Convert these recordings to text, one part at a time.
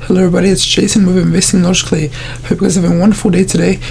Hello everybody, it's Jason with Investing Logically. Hope you guys have a wonderful day today.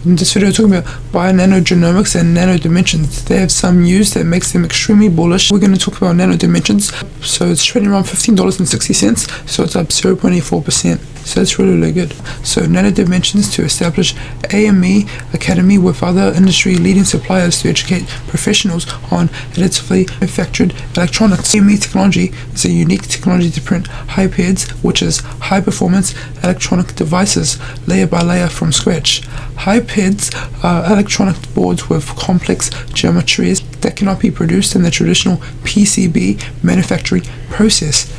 In this video, we're talking about bio-nanogenomics and nanodimensions. They have some news that makes them extremely bullish. We're going to talk about nanodimensions. So it's trading around $15.60, so it's up 0.84%. So it's really good. So nanodimensions to establish AME Academy with other industry leading suppliers to educate professionals on additively manufactured electronics. AME technology is a unique technology to print hybrids, which is high performance electronic devices layer by layer from scratch. Hybrids are electronic boards with complex geometries that cannot be produced in the traditional PCB manufacturing process.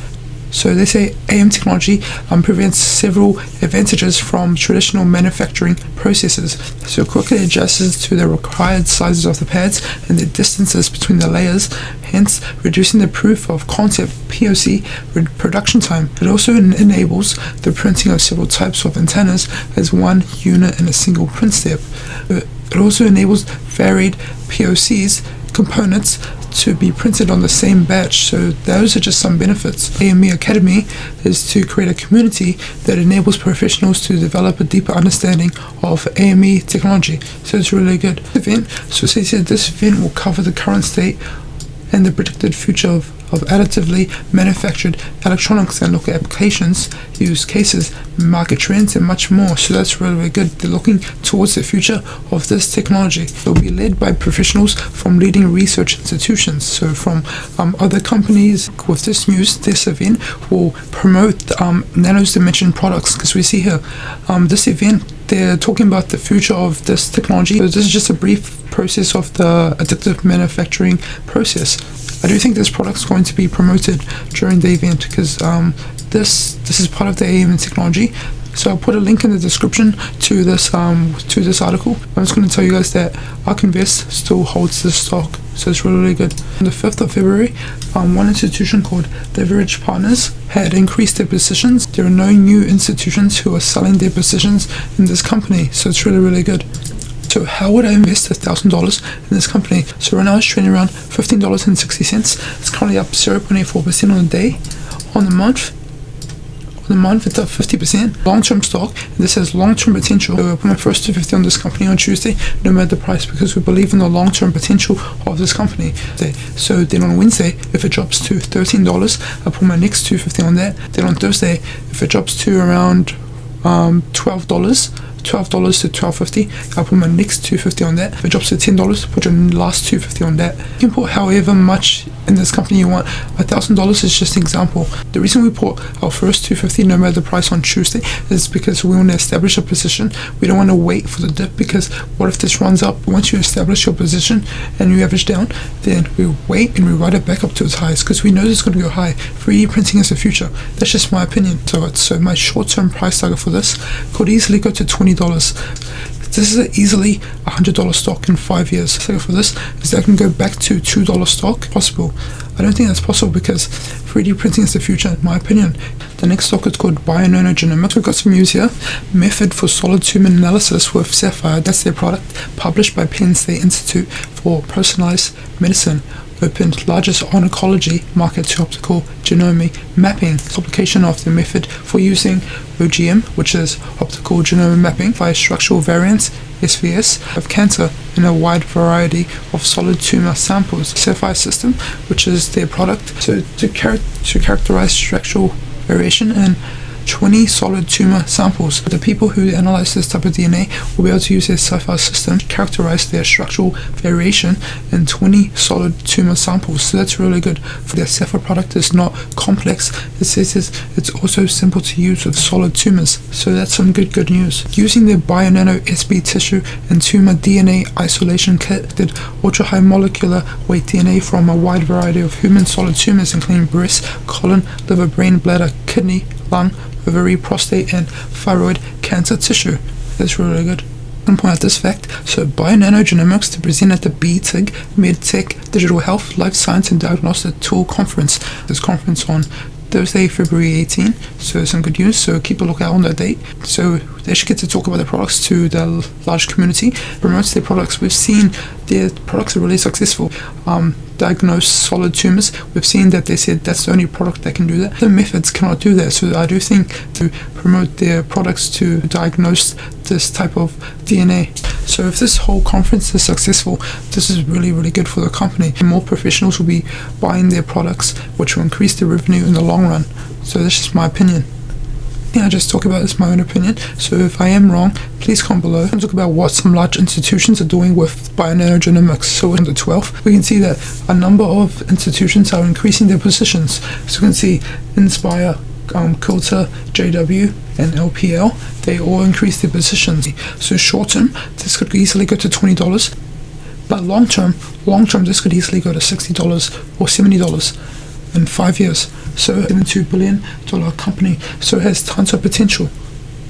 So they say AM technology prevents several advantages from traditional manufacturing processes. So it quickly adjusts to the required sizes of the pads and the distances between the layers, hence reducing the proof of concept POC production time. It also enables the printing of several types of antennas as one unit in a single print step. It also enables varied POCs components to be printed on the same batch. So those are just some benefits. AME Academy is to create a community that enables professionals to develop a deeper understanding of AME technology. So it's really good event. So they said this event will cover the current state and the predicted future of additively manufactured electronics and look at applications, use cases, market trends, and much more. So that's really good. They're looking towards the future of this technology. It will be led by professionals from leading research institutions. So from other companies. With this news, this event will promote nanodimension products, because we see here this event, they're talking about the future of this technology. So this is just a brief process of the additive manufacturing process. I do think this product is going to be promoted during the event, because this is part of the AME technology. So I'll put a link in the description to this article. I'm just going to tell you guys that ARK Invest still holds this stock, so it's really good. On the 5th of February, one institution called Leverage Partners had increased their positions. There are no new institutions who are selling their positions in this company, so it's really good. So how would I invest $1,000 in this company? So right now it's trading around $15.60. It's currently up 0.84% on the day. On the month it's up 50%. Long-term stock, and this has long-term potential. So I put my first $250 on this company on Tuesday, no matter the price, because we believe in the long-term potential of this company. So then on Wednesday, if it drops to $13, I put my next $250 on that. Then on Thursday, if it drops to around $12 to $12.50, I'll put my next $250 on that. If it drops to $10, put your last $250 on that. You can put however much in this company you want. $1,000 is just an example. The reason we put our first $250 no matter the price on Tuesday is because we want to establish a position. We don't want to wait for the dip, because what if this runs up? Once you establish your position and you average down, then we wait and we ride it back up to its highs, because we know it's going to go high. 3D printing is the future. That's just my opinion. So my short-term price target for this could easily go to $20. This is easily $100 stock in 5 years. So for this is that I can go back to $2 stock. Possible. I don't think that's possible, because 3D printing is the future, in my opinion. The next stock is called bio-nanogenomics. We've got some news here. Method for solid tumor analysis with Sapphire. That's their product, published by Penn State Institute for Personalized Medicine. Opened largest oncology market to optical genomic mapping. Application of the method for using OGM, which is optical genome mapping, by structural variants (SVS) of cancer in a wide variety of solid tumor samples. Sapphire system, which is their product, to characterize structural variation in 20 solid tumor samples. The people who analyze this type of DNA will be able to use their Sapphire system to characterize their structural variation in 20 solid tumor samples. So that's really good. For their Sapphire product is not complex. It says it's also simple to use with solid tumors. So that's some good news. Using the bio-nano SB tissue and tumor DNA isolation kit, did ultra-high molecular weight DNA from a wide variety of human solid tumors, including breast, colon, liver, brain, bladder, kidney, lung, ovary, prostate, and thyroid cancer tissue. That's really good. I can point out this fact. So bio-nanogenomics to present at the BTIG MedTech Digital Health, Life Science and Diagnostic Tool Conference. This conference on Thursday, February 18. So some good news. So keep a lookout on that date. So they should get to talk about their products to the large community, promotes their products. We've seen their products are really successful. diagnose solid tumors. We've seen that they said that's the only product that can do that. The methods cannot do that. So I do think to promote their products to diagnose this type of DNA. So if this whole conference is successful, this is really, really good for the company. More professionals will be buying their products, which will increase their revenue in the long run. So that's just my opinion. I just talk about this, my own opinion. So if I am wrong, please comment below. I'm talk about what some large institutions are doing with bionanogenomics. So on the 12th, we can see that a number of institutions are increasing their positions. So we can see Inspire, Quilter, JW, and LPL. They all increase their positions. So short term, this could easily go to $20, but long term, this could easily go to $60 or $70 in 5 years. So $72 billion company, so it has tons of potential.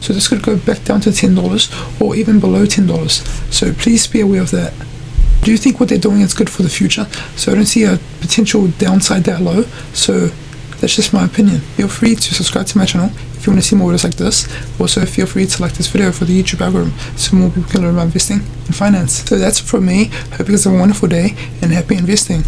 So this could go back down to $10 or even below $10. So please be aware of that. Do you think what they're doing is good for the future? So I don't see a potential downside that low. So that's just my opinion. Feel free to subscribe to my channel if you want to see more videos like this. Also feel free to like this video for the YouTube algorithm so more people can learn about investing and finance. So that's it from me. Hope you guys have a wonderful day and happy investing.